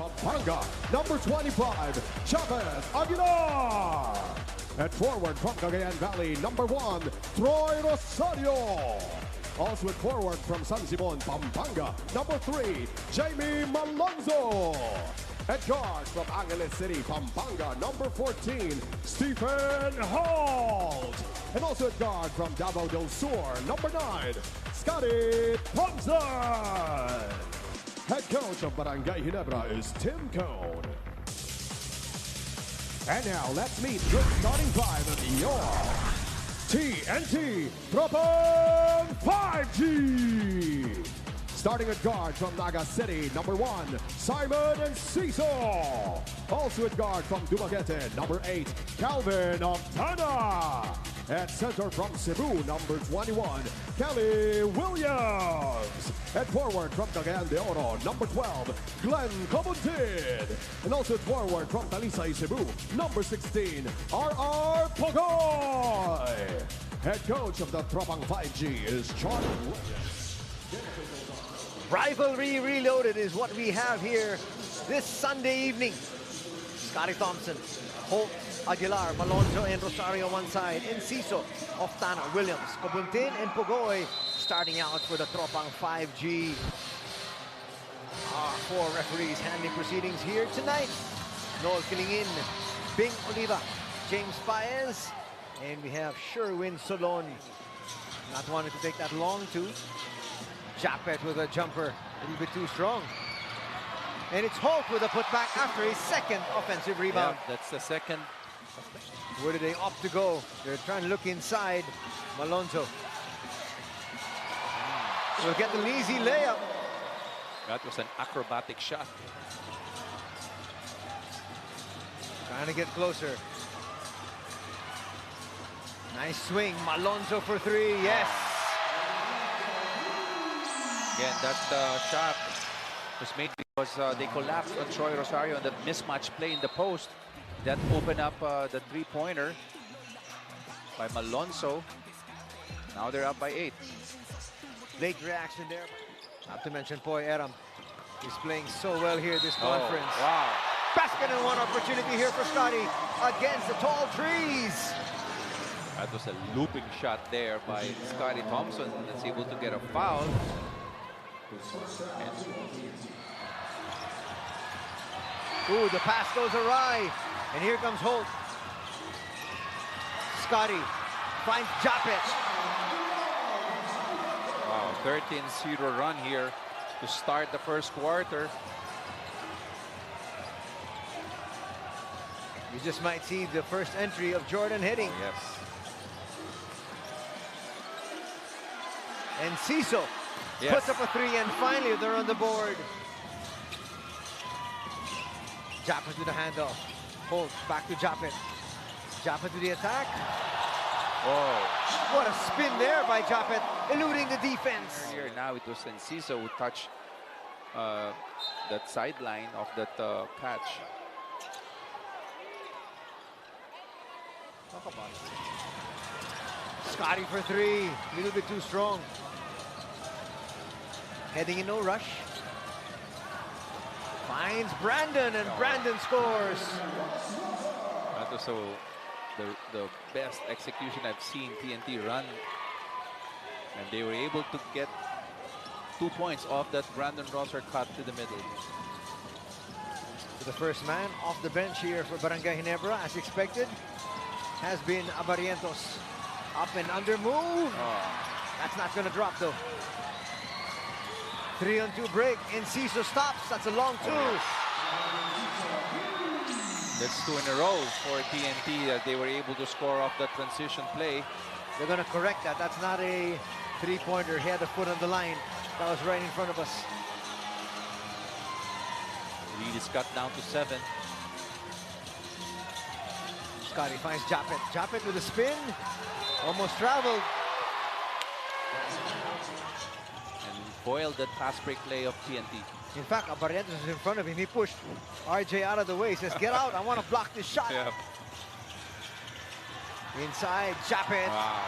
Pampanga, number 25, Chavez Aguilar. At forward from Cagayan Valley, number 1, Troy Rosario. Also at forward from San Simon, Pampanga, number 3, Jamie Malonzo. At guard from Angeles City, Pampanga, number 14, Stephen Holt. And also at guard from Davao del Sur, number 9, Scotty Thompson. Head coach of Barangay Ginebra is Tim Cone. And now let's meet the starting five of your TNT Tropang 5G. Starting at guard from Naga City, number 1, Simon Enciso. Also at guard from Dumaguete, number 8, Calvin Octana. At center from Cebu, number 21, Kelly Williams. At forward from Cagayan de Oro, number 12, Glenn Cobuntid. And also at forward from Talisay, Cebu, number 16, R.R. Pogoy. Head coach of the Tropang 5G is Charlie Williams. Rivalry Reloaded is what we have here this Sunday evening. Scotty Thompson, Holt, Aguilar, Malonzo, and Rosario on one side. Enciso, Oftana, Williams, Cobuntin, and Pogoy starting out for the Tropang 5G. Our 4 referees handling proceedings here tonight. Noel Kilingin, Bing Oliva, James Paez, and we have Sherwin Solon. Not wanting to take that long too. Japet with a jumper, a little bit too strong. And it's Holt with a putback after a second offensive rebound. Yeah, that's the second. Where do they opt to go? They're trying to look inside. Malonzo will get the easy layup. That was an acrobatic shot. Trying to get closer. Nice swing. Malonzo for 3. Yes. Again, that shot was made because they collapsed on Troy Rosario and that mismatch play in the post. That opened up the three-pointer by Malonzo. Now they're up by 8. Late reaction there. Not to mention Poy Eram. He's playing so well here this conference. Wow. Basket and one opportunity here for Scotty against the tall trees. That was a looping shot there by Scotty Thompson that's able to get a foul. Ooh, the pass goes awry. And here comes Holt. Scotty finds Japet. Wow, 13-0 run here to start the first quarter. You just might see the first entry of Jordan Heading. Yes. And Ciso puts up a 3, and finally they're on the board. Japet with the handoff. Holt back to Japet. Japet to the attack. Oh. What a spin there by Japet, eluding the defense. Here now it was Enciso who touched that sideline of that catch. Talk about it. Scotty for 3, a little bit too strong. Heading in no rush. Finds Brandon, and Brandon scores. That was the best execution I've seen TNT run. And they were able to get 2 points off that Brandon Rosser cut to the middle. So the first man off the bench here for Barangay Ginebra, as expected, has been Abarientos. Up and under move. That's not going to drop though. 3-on-2 break. Enciso stops. That's a long 2. That's 2 in a row for TNT that they were able to score off that transition play. They're going to correct that. That's not a 3-pointer. He had a foot on the line. That was right in front of us. Lead is cut down to 7. Scotty finds Japet. Japet with a spin. Almost traveled. And foiled that fast break play of TNT. In fact, Abarientos is in front of him. He pushed RJ out of the way. He says, get out. I want to block this shot. Yeah. Inside, Japet. Wow.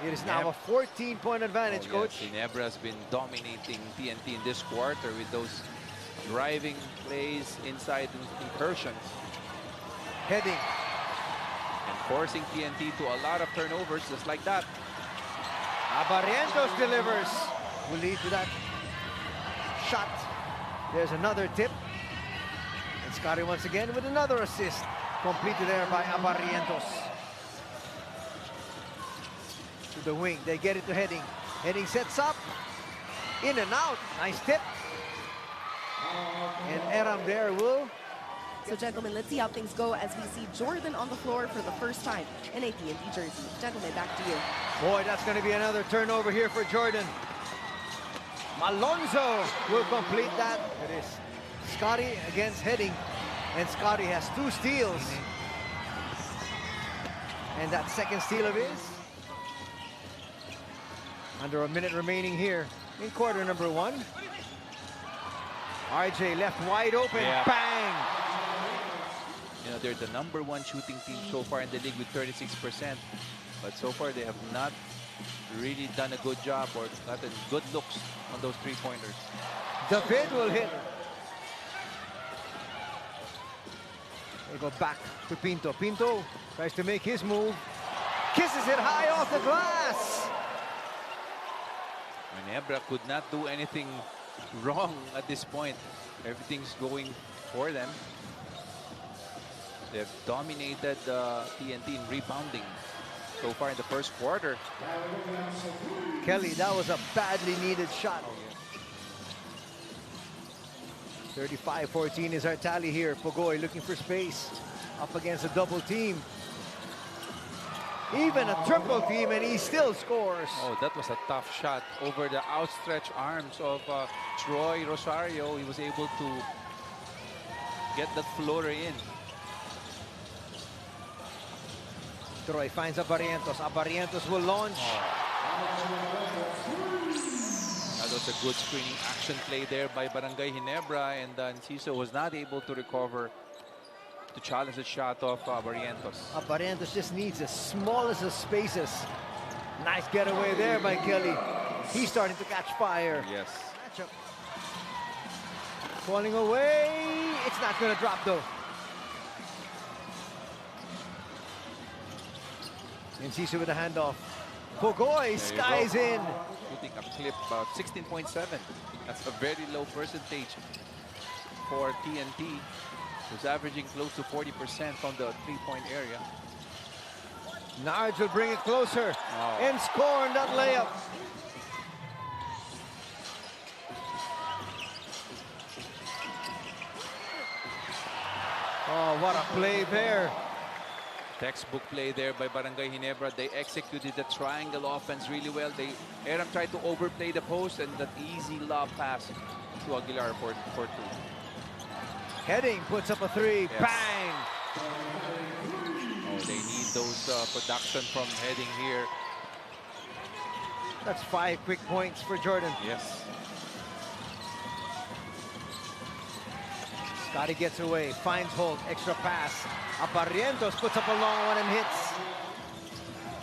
It is now a 14-point advantage, Coach. Yes. Ginebra has been dominating TNT in this quarter with those driving plays, inside incursions. Heading. And forcing TNT to a lot of turnovers just like that. Barrientos delivers. Will lead to that shot. There's another tip. And Scotty once again with another assist. Completed there by Barrientos. To the wing. They get it to Heading. Heading sets up. In and out. Nice tip. And Eram there will. So, gentlemen, let's see how things go as we see Jordan on the floor for the first time in a TNT jersey. Gentlemen, back to you. Boy, that's going to be another turnover here for Jordan. Malonzo will complete that. It is Scotty against Heading. And Scotty has 2 steals. And that second steal of his. Under a minute remaining here in quarter number 1. RJ left wide open. Yeah. Bang! You know, they're the #1 shooting team so far in the league with 36%. But so far, they have not really done a good job or gotten good looks on those three-pointers. David will hit. They go back to Pinto. Pinto tries to make his move. Kisses it high off the glass. Ginebra could not do anything wrong at this point. Everything's going for them. They've dominated TNT in rebounding so far in the first quarter. Kelly, that was a badly needed shot. 35-14 is our tally here. Pogoy looking for space. Up against a double team. Even a triple team, and he still scores. Oh, that was a tough shot over the outstretched arms of Troy Rosario. He was able to get that floater in. Troy finds Barrientos. Barrientos will launch. That was a good screening action play there by Barangay Ginebra, and Enciso was not able to recover to challenge the shot of Barrientos. Barrientos just needs the smallest of spaces. Nice getaway there by Kelly. He's starting to catch fire. Yes. Matchup. Falling away. It's not going to drop though. Enciso with a handoff. Pogoy skies in. Shooting a clip about 16.7. That's a very low percentage for TNT. Who's averaging close to 40% from the three-point area. Nards will bring it closer and score on that layup. Oh, what a play there. Textbook play there by Barangay Ginebra. They executed the triangle offense really well. Eram tried to overplay the post, and that easy lob pass to Aguilar for 2. Heading puts up a 3. Yes. Bang! Oh, they need those production from Heading here. That's 5 quick points for Jordan. Yes. Scotty gets away, finds Holt, extra pass. Barrientos puts up a long one and hits.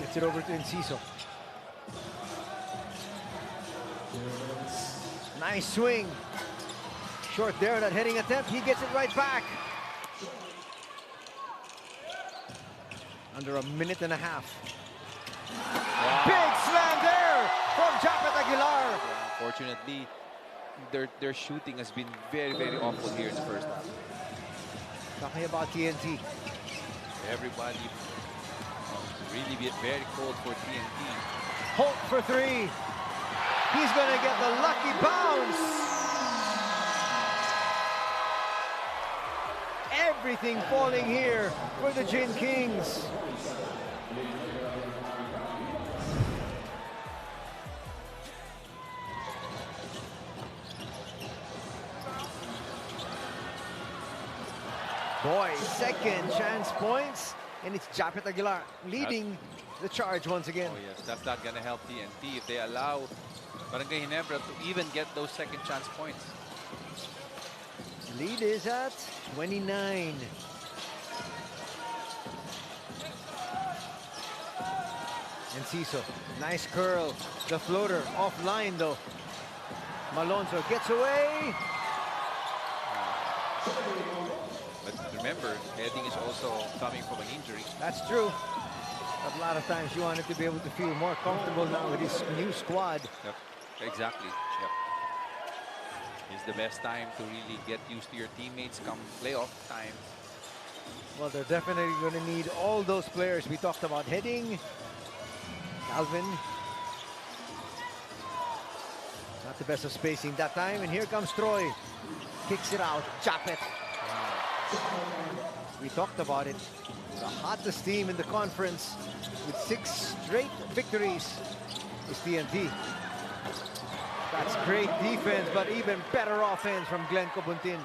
Gets it over to Enciso. Nice swing. Short there, that heading attempt. He gets it right back. Under a minute and a half. Wow. Big slam there from Japet Aguilar. Unfortunately, their shooting has been very, very awful here in the first half. Talking about TNT. Everybody really very cold for TNT. Holt for 3. He's going to get the lucky bounce. Everything falling here for the Gin Kings. Boy, second chance points, and it's Japet Aguilar leading the charge once again. Oh yes, that's not going to help TNT if they allow Barangay Ginebra to even get those second chance points. Lead is at 29. Enciso, nice curl. The floater offline though. Malonzo gets away. But remember, heading is also coming from an injury. That's true. A lot of times you want him to be able to feel more comfortable now with his new squad. Yep, exactly. Yep. It's the best time to really get used to your teammates come playoff time. Well, they're definitely going to need all those players we talked about. Heading, Calvin. Not the best of spacing that time. And here comes Troy. Kicks it out. Chapet. We talked about it. The hottest team in the conference with 6 straight victories is TNT. That's great defense, but even better offense from Glenn Cobuntin.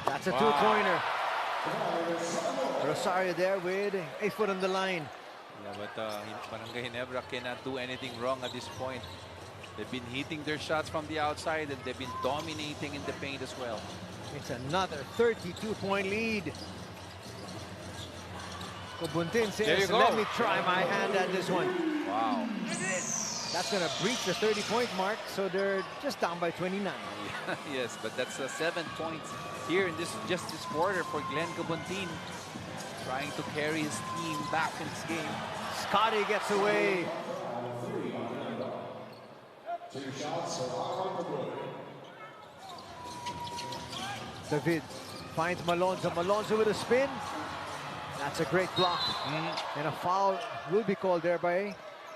That's a two-pointer. Rosario there with a foot on the line. Yeah, but Barangay Ginebra cannot do anything wrong at this point. They've been hitting their shots from the outside and they've been dominating in the paint as well. It's another 32-point lead. Cobuntin says, let me try my hand at this one. Wow. That's going to breach the 30-point mark, so they're just down by 29. Yes, but that's 7 points here in this quarter for Glenn Cobuntin, trying to carry his team back in this game. Scotty gets away. David finds Malonzo. Malonzo with a spin. That's a great block. And a foul will be called there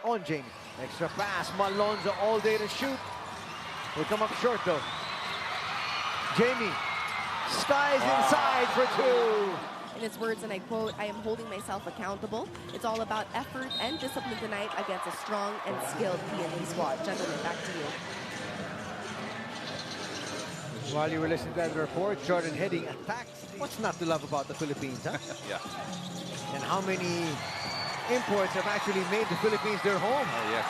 on Jamie. Extra pass. Malonzo all day to shoot. Will come up short though. Jamie. Skies inside for 2. In his words, and I quote, "I am holding myself accountable. It's all about effort and discipline tonight against a strong and skilled TNT squad." Gentlemen, back to you. While you were listening to that report, Jordan Heading attacked. What's not to love about the Philippines, huh? Yeah. And how many imports have actually made the Philippines their home? Oh, yes.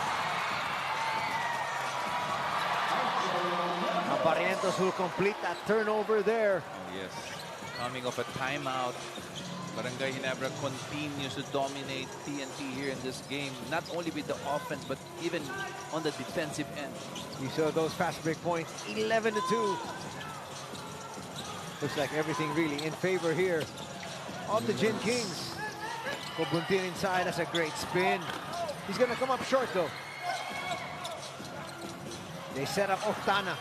Now Barrientos will complete that turnover there. Oh, yes. Coming off a timeout, Barangay Ginebra continues to dominate TNT here in this game, not only with the offense, but even on the defensive end. You saw those fast break points, 11-2. Looks like everything really in favor here of the Gin Kings. Cobuntin inside, that's a great spin. He's gonna come up short though. They set up Octana.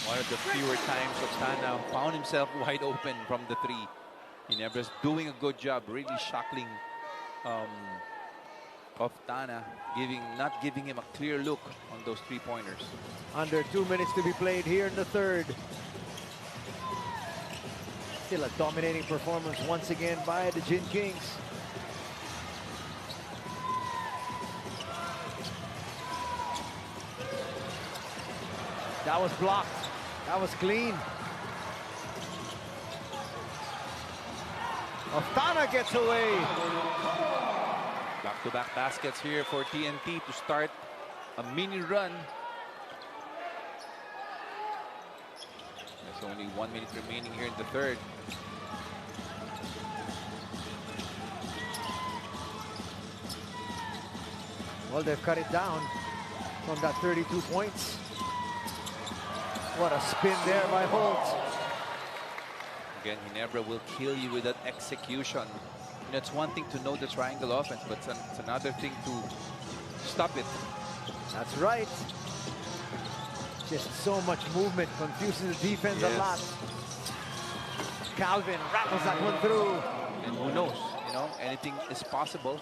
One of the fewer times Octana found himself wide open from the 3. Ginebra's doing a good job, really shackling Octana, not giving him a clear look on those 3-pointers. Under 2 minutes to be played here in the third. Still a dominating performance once again by the Gin Kings. That was blocked. That was clean. Octana gets away. Back-to-back baskets here for TNT to start a mini run. There's only 1 minute remaining here in the third. Well, they've cut it down from that 32 points. What a spin there by Holt. Again, Ginebra will kill you with that execution. You know, it's one thing to know the triangle offense, but it's another thing to stop it. That's right. Just so much movement, confusing the defense a lot. Calvin rattles that one through. And who knows, you know, anything is possible.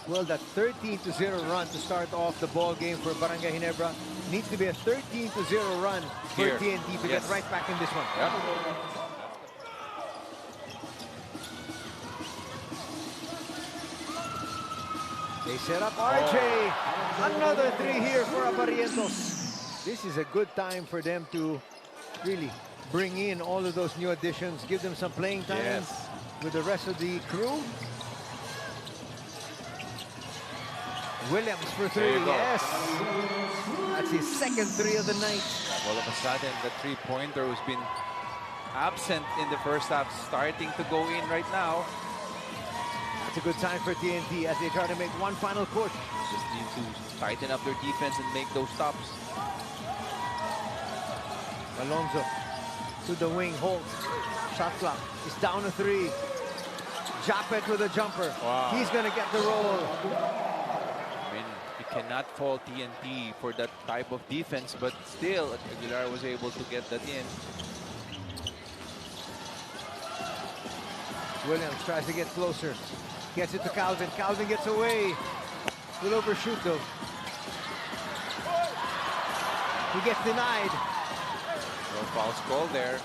Well, that 13-0 run to start off the ball game for Barangay Ginebra needs to be a 13-0 run for Here. TNT to get right back in this one. Yep. They set up RJ. Another 3 here for Barrientos. This is a good time for them to really bring in all of those new additions, give them some playing time with the rest of the crew. Williams for 3, yes. That's his second 3 of the night. All of a sudden, the three-pointer who's been absent in the first half starting to go in right now. That's a good sign for TNT as they try to make one final push. Just need to tighten up their defense and make those stops. Alonso to the wing, holds. Shot clock is down to 3. Japet with a jumper. Wow. He's going to get the roll. I mean, you cannot fault TNT for that type of defense, but still, Aguilar was able to get that in. Williams tries to get closer. Gets it to Calvin. Calvin gets away. Will overshoot though. He gets denied. No foul call there.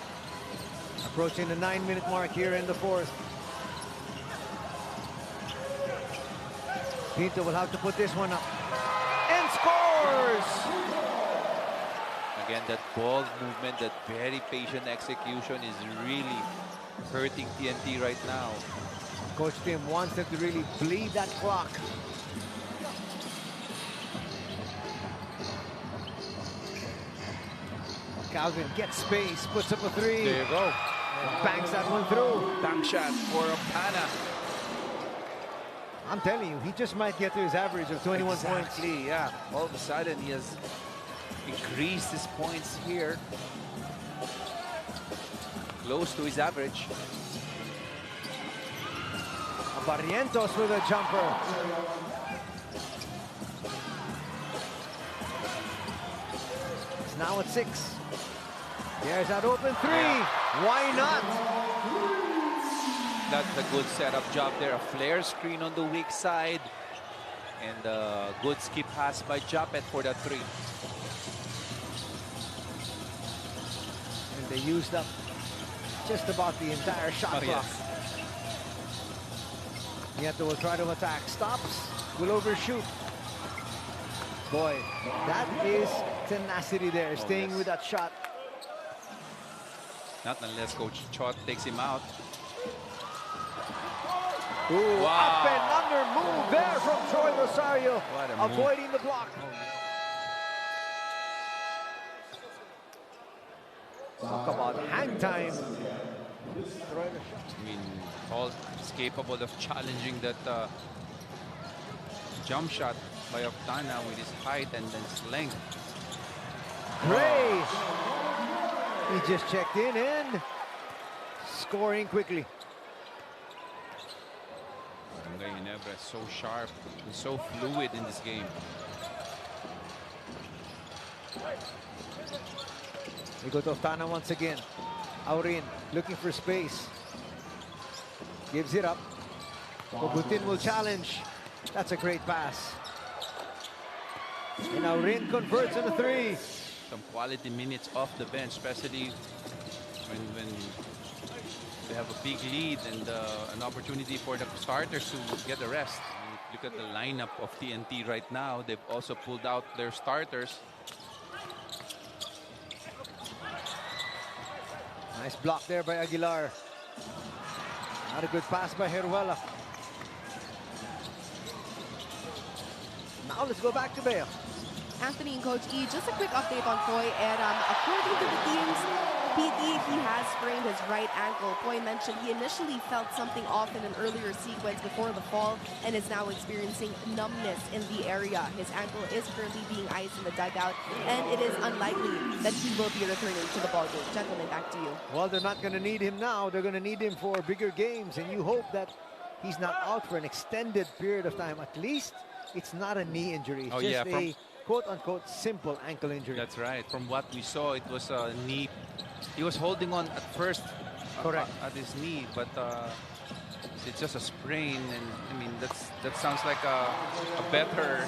Approaching the 9-minute mark here in the fourth. Pinto will have to put this one up. And scores! Again, that ball movement, that very patient execution is really hurting TNT right now. Coach Tim wants them to really bleed that clock. Calvin gets space, puts up a 3. There you go. And bangs that one through. Dunk shot for Opana. I'm telling you, he just might get to his average of 21 points. Exactly, yeah. All of a sudden, he has increased his points here. Close to his average. Barrientos with a jumper. It's now at 6. There's that open 3. Why not? That's a good setup job there. A flare screen on the weak side. And a good skip pass by Japet for that 3. And they used up just about the entire shot clock. Yes. Nieto will try to attack. Stops. Will overshoot. Boy, that is tenacity there. Staying yes. with that shot. Not unless Coach Chot takes him out. Ooh, Wow. up and under move there from Troy Rosario. What a move. Avoiding the block. Talk about hang time. I mean, Hall is capable of challenging that jump shot by Optana with his height and then his length. Gray. He just checked in and scoring quickly. Barangay Ginebra is so sharp and so fluid in this game. We go to Optana once again. Aurin looking for space. Gives it up. Cobutin will challenge. That's a great pass. And Aurin converts on a 3. Some quality minutes off the bench, especially when they have a big lead and an opportunity for the starters to get a rest. And look at the lineup of TNT right now. They've also pulled out their starters. Nice block there by Aguilar. Not a good pass by Heruela. Now let's go back to Bale. Anthony and Coach E, just a quick update on Foy. And according to the teams, PD, he has sprained his right ankle. Foy mentioned he initially felt something off in an earlier sequence before the fall and is now experiencing numbness in the area. His ankle is currently being iced in the dugout, and it is unlikely that he will be returning to the ballgame. Gentlemen, back to you. Well, they're not going to need him now. They're going to need him for bigger games, and you hope that he's not out for an extended period of time. At least it's not a knee injury. It's just a quote-unquote simple ankle injury. That's right. From what we saw, it was a knee. He was holding on at first at his knee, but it's just a sprain. And I mean, that sounds like a better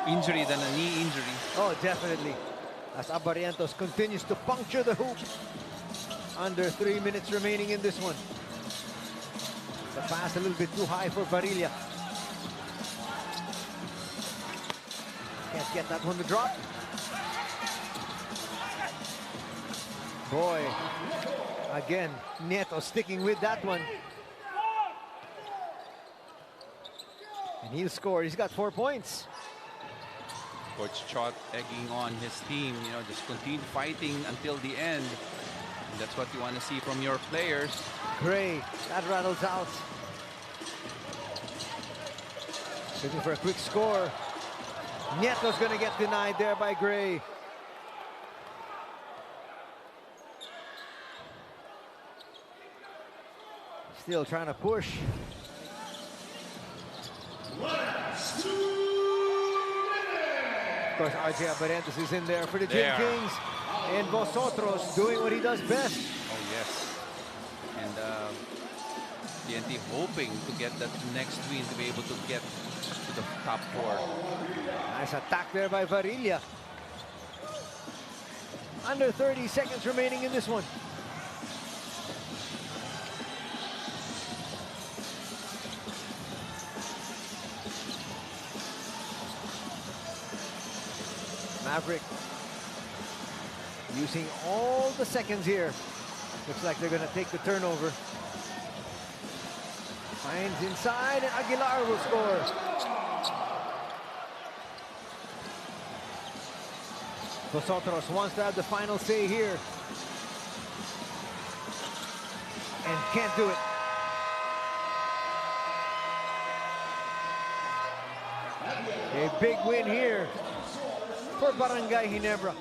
injury than a knee injury. Oh, definitely. As Barrientos continues to puncture the hoop. Under 3 minutes remaining in this one. The pass a little bit too high for Barilla. Can't get that one to drop. Boy, again, Nieto sticking with that one. And he'll score. He's got 4 points. Coach Chot egging on his team, you know, just continue fighting until the end. And that's what you want to see from your players. Gray, that rattles out. Looking for a quick score. Nieto's going to get denied there by Gray. Still trying to push. Of course, RJ Abarentes is in there for the Gin Kings. And Vosotros doing what he does best. Oh, yes. And TNT hoping to get that next win to be able to get to the top 4. Nice attack there by Varilla. Under 30 seconds remaining in this one. Maverick using all the seconds here. Looks like they're going to take the turnover. Finds inside, and Aguilar will score. Vosotros wants to have the final say here. And can't do it. A big win here for Barangay Ginebra.